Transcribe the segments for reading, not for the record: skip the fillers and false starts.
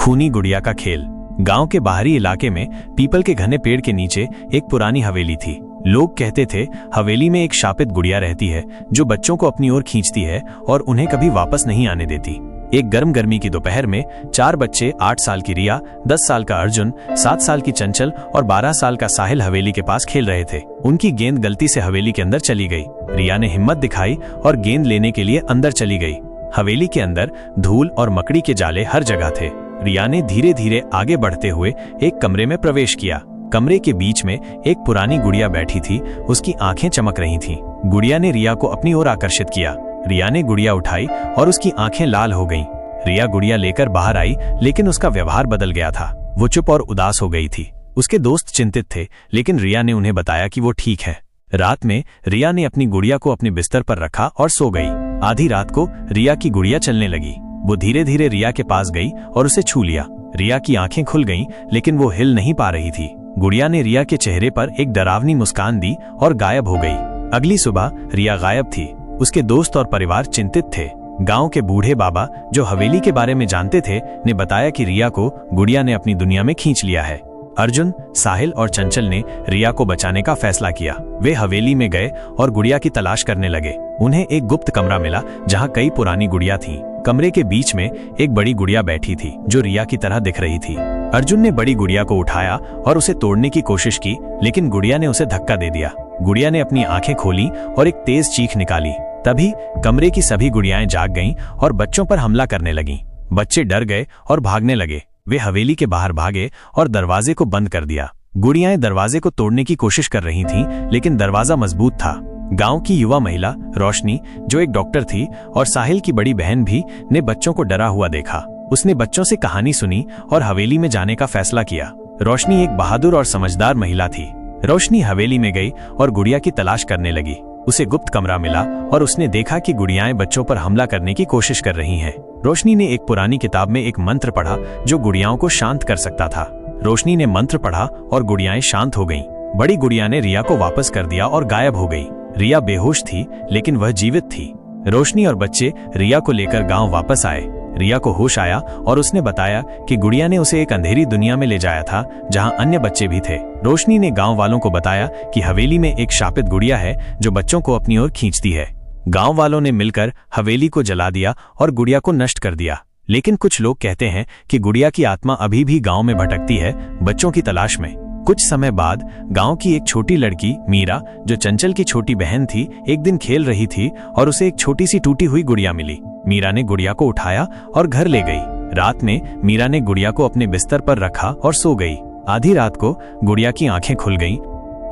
खूनी गुड़िया का खेल। गांव के बाहरी इलाके में पीपल के घने पेड़ के नीचे एक पुरानी हवेली थी। लोग कहते थे हवेली में एक शापित गुड़िया रहती है जो बच्चों को अपनी ओर खींचती है और उन्हें कभी वापस नहीं आने देती। एक गर्मी की दोपहर में 4 बच्चे 8 साल की रिया, 10 साल का अर्जुन, 7 साल की चंचल और 12 साल का साहिल हवेली के पास खेल रहे थे। उनकी गेंद गलती से हवेली के अंदर चली गई। रिया ने हिम्मत दिखाई और गेंद लेने के लिए अंदर चली गई। हवेली के अंदर धूल और मकड़ी के जाले हर जगह थे। रिया ने धीरे धीरे आगे बढ़ते हुए एक कमरे में प्रवेश किया। कमरे के बीच में एक पुरानी गुड़िया बैठी थी। उसकी आंखें चमक रही थीं। गुड़िया ने रिया को अपनी ओर आकर्षित किया। रिया ने गुड़िया उठाई और उसकी आंखें लाल हो गईं। रिया गुड़िया लेकर बाहर आई, लेकिन उसका व्यवहार बदल गया था। वो चुप और उदास हो गई थी। उसके दोस्त चिंतित थे, लेकिन रिया ने उन्हें बताया कि वो ठीक है। रात में रिया ने अपनी गुड़िया को अपने बिस्तर पर रखा और सो गई। आधी रात को रिया की गुड़िया चलने लगी। वो धीरे धीरे रिया के पास गई और उसे छू लिया। रिया की आंखें खुल गईं, लेकिन वो हिल नहीं पा रही थी। गुड़िया ने रिया के चेहरे पर एक डरावनी मुस्कान दी और गायब हो गई। अगली सुबह रिया गायब थी। उसके दोस्त और परिवार चिंतित थे। गांव के बूढ़े बाबा, जो हवेली के बारे में जानते थे, ने बताया कि रिया को गुड़िया ने अपनी दुनिया में खींच लिया है। अर्जुन, साहिल और चंचल ने रिया को बचाने का फैसला किया। वे हवेली में गए और गुड़िया की तलाश करने लगे। उन्हें एक गुप्त कमरा मिला जहां कई पुरानी गुड़िया थीं। कमरे के बीच में एक बड़ी गुड़िया बैठी थी जो रिया की तरह दिख रही थी। अर्जुन ने बड़ी गुड़िया को उठाया और उसे तोड़ने की कोशिश की, लेकिन गुड़िया ने उसे धक्का दे दिया। गुड़िया ने अपनी आंखें खोली और एक तेज चीख निकाली। तभी कमरे की सभी गुड़ियाएं जाग गईं और बच्चों पर हमला करने लगीं। बच्चे डर गए और भागने लगे। वे हवेली के बाहर भागे और दरवाजे को बंद कर दिया। गुड़ियाएं दरवाजे को तोड़ने की कोशिश कर रही थीं, लेकिन दरवाजा मजबूत था। गांव की युवा महिला रोशनी, जो एक डॉक्टर थी, और साहिल की बड़ी बहन भी, ने बच्चों को डरा हुआ देखा। उसने बच्चों से कहानी सुनी और हवेली में जाने का फैसला किया। रोशनी एक बहादुर और समझदार महिला थी। रोशनी हवेली में गई और गुड़िया की तलाश करने लगी। उसे गुप्त कमरा मिला और उसने देखा कि गुड़ियाएं बच्चों पर हमला करने की कोशिश कर रही हैं। रोशनी ने एक पुरानी किताब में एक मंत्र पढ़ा जो गुड़ियाओं को शांत कर सकता था। रोशनी ने मंत्र पढ़ा और गुड़ियाएं शांत हो गईं। बड़ी गुड़िया ने रिया को वापस कर दिया और गायब हो गई। रिया बेहोश थी, लेकिन वह जीवित थी। रोशनी और बच्चे रिया को लेकर गांव वापस आए। रिया को होश आया और उसने बताया कि गुड़िया ने उसे एक अंधेरी दुनिया में ले जाया था जहां अन्य बच्चे भी थे। रोशनी ने गांव वालों को बताया कि हवेली में एक शापित गुड़िया है जो बच्चों को अपनी ओर खींचती है। गांव वालों ने मिलकर हवेली को जला दिया और गुड़िया को नष्ट कर दिया। लेकिन कुछ लोग कहते हैं कि गुड़िया की आत्मा अभी भी गांव में भटकती है, बच्चों की तलाश में। कुछ समय बाद गांव की एक छोटी लड़की मीरा, जो चंचल की छोटी बहन थी, एक दिन खेल रही थी और उसे एक छोटी सी टूटी हुई गुड़िया मिली। मीरा ने गुड़िया को उठाया और घर ले गई। रात में मीरा ने गुड़िया को अपने बिस्तर पर रखा और सो गई। आधी रात को गुड़िया की आंखें खुल गईं।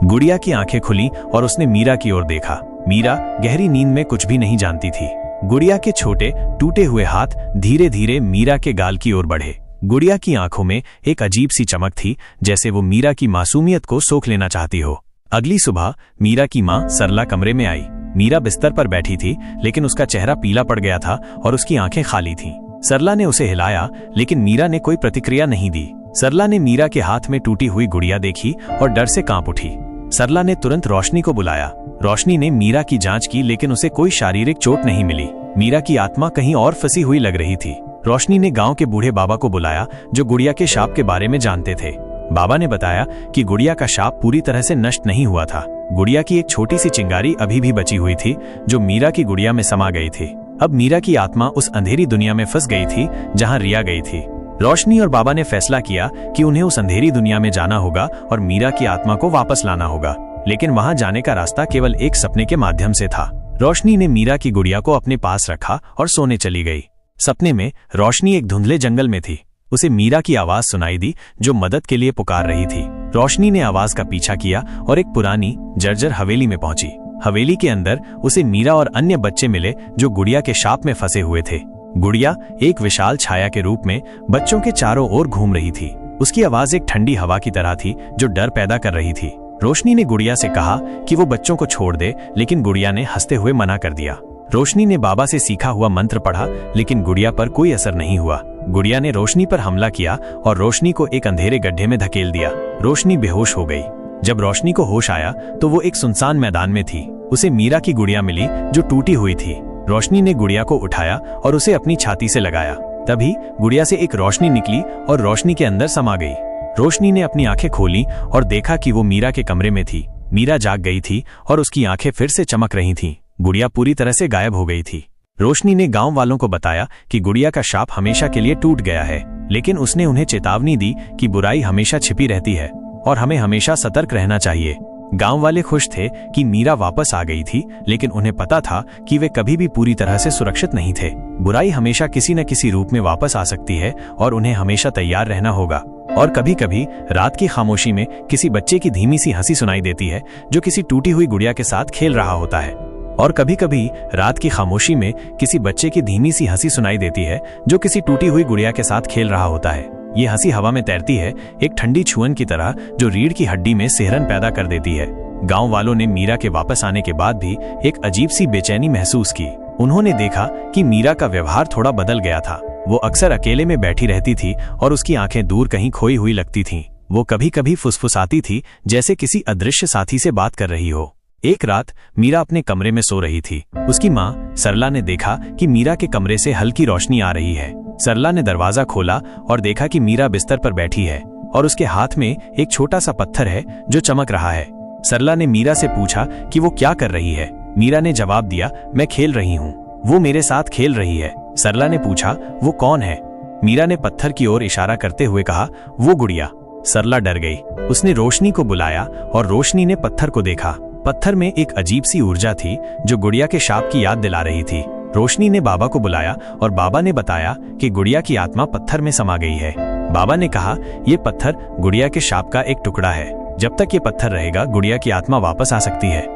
गुड़िया की आंखें खुली और उसने मीरा की ओर देखा। मीरा गहरी नींद में कुछ भी नहीं जानती थी। गुड़िया के छोटे टूटे हुए हाथ धीरे धीरे मीरा के गाल की ओर बढ़े। गुड़िया की आंखों में एक अजीब सी चमक थी, जैसे वो मीरा की मासूमियत को सोख लेना चाहती हो। अगली सुबह मीरा की माँ सरला कमरे में आई। मीरा बिस्तर पर बैठी थी, लेकिन उसका चेहरा पीला पड़ गया था और उसकी आंखें खाली थीं। सरला ने उसे हिलाया, लेकिन मीरा ने कोई प्रतिक्रिया नहीं दी। सरला ने मीरा के हाथ में टूटी हुई गुड़िया देखी और डर से कांप उठी। सरला ने तुरंत रोशनी को बुलाया। रोशनी ने मीरा की जांच की, लेकिन उसे कोई शारीरिक चोट नहीं मिली। मीरा की आत्मा कहीं और फंसी हुई लग रही थी। रोशनी ने गांव के बूढ़े बाबा को बुलाया, जो गुड़िया के शाप के बारे में जानते थे। बाबा ने बताया कि गुड़िया का शाप पूरी तरह से नष्ट नहीं हुआ था। गुड़िया की एक छोटी सी चिंगारी अभी भी बची हुई थी, जो मीरा की गुड़िया में समा गई थी। अब मीरा की आत्मा उस अंधेरी दुनिया में फंस गई थी जहां रिया गई थी। रोशनी और बाबा ने फैसला किया कि उन्हें उस अंधेरी दुनिया में जाना होगा और मीरा की आत्मा को वापस लाना होगा, लेकिन वहां जाने का रास्ता केवल एक सपने के माध्यम से था। रोशनी ने मीरा की गुड़िया को अपने पास रखा और सोने चली गई। सपने में रोशनी एक धुंधले जंगल में थी। उसे मीरा की आवाज सुनाई दी, जो मदद के लिए पुकार रही थी। रोशनी ने आवाज का पीछा किया और एक पुरानी जर्जर हवेली में पहुंची। हवेली के अंदर उसे मीरा और अन्य बच्चे मिले जो गुड़िया के शाप में फंसे हुए थे। गुड़िया एक विशाल छाया के रूप में बच्चों के चारों ओर घूम रही थी। उसकी आवाज एक ठंडी हवा की तरह थी जो डर पैदा कर रही थी। रोशनी ने गुड़िया से कहा कि वो बच्चों को छोड़ दे, लेकिन गुड़िया ने हंसते हुए मना कर दिया। रोशनी ने बाबा से सीखा हुआ मंत्र पढ़ा, लेकिन गुड़िया पर कोई असर नहीं हुआ। गुड़िया ने रोशनी पर हमला किया और रोशनी को एक अंधेरे गड्ढे में धकेल दिया। रोशनी बेहोश हो गई। जब रोशनी को होश आया तो वो एक सुनसान मैदान में थी। उसे मीरा की गुड़िया मिली जो टूटी हुई थी। रोशनी ने गुड़िया को उठाया और उसे अपनी छाती से लगाया। तभी गुड़िया से एक रोशनी निकली और रोशनी के अंदर समा गई। रोशनी ने अपनी आंखें खोली और देखा कि वो मीरा के कमरे में थी। मीरा जाग गई थी और उसकी आंखें फिर से चमक रही थीं। गुड़िया पूरी तरह से गायब हो गई थी। रोशनी ने गांव वालों को बताया कि गुड़िया का शाप हमेशा के लिए टूट गया है, लेकिन उसने उन्हें चेतावनी दी कि बुराई हमेशा छिपी रहती है और हमें हमेशा सतर्क रहना चाहिए। गांव वाले खुश थे कि मीरा वापस आ गई थी, लेकिन उन्हें पता था कि वे कभी भी पूरी तरह से सुरक्षित नहीं थे। बुराई हमेशा किसी न किसी रूप में वापस आ सकती है और उन्हें हमेशा तैयार रहना होगा। और कभी कभी रात की खामोशी में किसी बच्चे की धीमी सी हंसी सुनाई देती है जो किसी टूटी हुई गुड़िया के साथ खेल रहा होता है। और कभी कभी रात की खामोशी में किसी बच्चे की धीमी सी हंसी सुनाई देती है जो किसी टूटी हुई गुड़िया के साथ खेल रहा होता है। ये हंसी हवा में तैरती है, एक ठंडी छुअन की तरह जो रीढ़ की हड्डी में सिहरन पैदा कर देती है। गांव वालों ने मीरा के वापस आने के बाद भी एक अजीब सी बेचैनी महसूस की। उन्होंने देखा कि मीरा का व्यवहार थोड़ा बदल गया था। वो अक्सर अकेले में बैठी रहती थी और उसकी आंखें दूर कहीं खोई हुई लगती थीं। वो कभी कभी फुसफुसाती थी, जैसे किसी अदृश्य साथी से बात कर रही हो। एक रात मीरा अपने कमरे में सो रही थी। उसकी माँ सरला ने देखा कि मीरा के कमरे से हल्की रोशनी आ रही है। सरला ने दरवाजा खोला और देखा कि मीरा बिस्तर पर बैठी है और उसके हाथ में एक छोटा सा पत्थर है जो चमक रहा है। सरला ने मीरा से पूछा कि वो क्या कर रही है। मीरा ने जवाब दिया, मैं खेल रही हूँ। वो मेरे साथ खेल रही है। सरला ने पूछा, वो कौन है? मीरा ने पत्थर की ओर इशारा करते हुए कहा, वो गुड़िया। सरला डर गई। उसने रोशनी को बुलाया और रोशनी ने पत्थर को देखा। पत्थर में एक अजीब सी ऊर्जा थी जो गुड़िया के शाप की याद दिला रही थी। रोशनी ने बाबा को बुलाया और बाबा ने बताया कि गुड़िया की आत्मा पत्थर में समा गई है। बाबा ने कहा, ये पत्थर गुड़िया के शाप का एक टुकड़ा है। जब तक ये पत्थर रहेगा, गुड़िया की आत्मा वापस आ सकती है।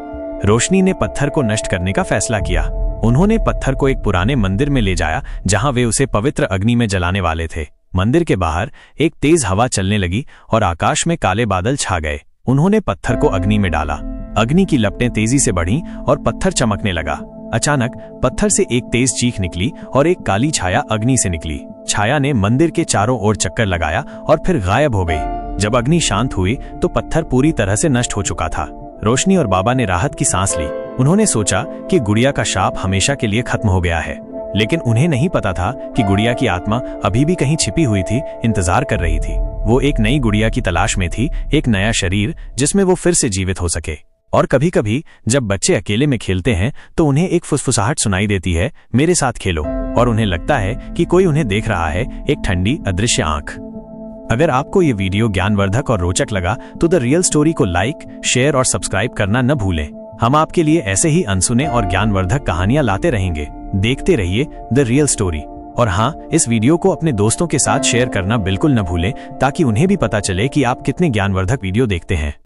रोशनी ने पत्थर को नष्ट करने का फैसला किया। उन्होंने पत्थर को एक पुराने मंदिर में ले जाया जहां वे उसे पवित्र अग्नि में जलाने वाले थे। मंदिर के बाहर एक तेज हवा चलने लगी और आकाश में काले बादल छा गए। उन्होंने पत्थर को अग्नि में डाला। अग्नि की लपटें तेजी से बढ़ीं और पत्थर चमकने लगा। अचानक पत्थर से एक तेज चीख निकली और एक काली छाया अग्नि से निकली। छाया ने मंदिर के चारों ओर चक्कर लगाया और फिर गायब हो गई। जब अग्नि शांत हुई तो पत्थर पूरी तरह से नष्ट हो चुका था। रोशनी और बाबा ने राहत की सांस ली। उन्होंने सोचा कि गुड़िया का शाप हमेशा के लिए खत्म हो गया है, लेकिन उन्हें नहीं पता था कि गुड़िया की आत्मा अभी भी कहीं छिपी हुई थी, इंतजार कर रही थी। वो एक नई गुड़िया की तलाश में थी, एक नया शरीर जिसमें वो फिर से जीवित हो सके। और कभी कभी जब बच्चे अकेले में खेलते हैं तो उन्हें एक फुसफुसाहट सुनाई देती है, मेरे साथ खेलो, और उन्हें लगता है कि कोई उन्हें देख रहा है, एक ठंडी अदृश्य आंख। अगर आपको ये वीडियो ज्ञानवर्धक और रोचक लगा तो द रियल स्टोरी को लाइक, शेयर और सब्सक्राइब करना न भूलें। हम आपके लिए ऐसे ही अनसुने और ज्ञानवर्धक कहानियां लाते रहेंगे। देखते रहिए द रियल स्टोरी। और हाँ, इस वीडियो को अपने दोस्तों के साथ शेयर करना बिल्कुल न भूलें ताकि उन्हें भी पता चले कि आप कितने ज्ञानवर्धक वीडियो देखते हैं।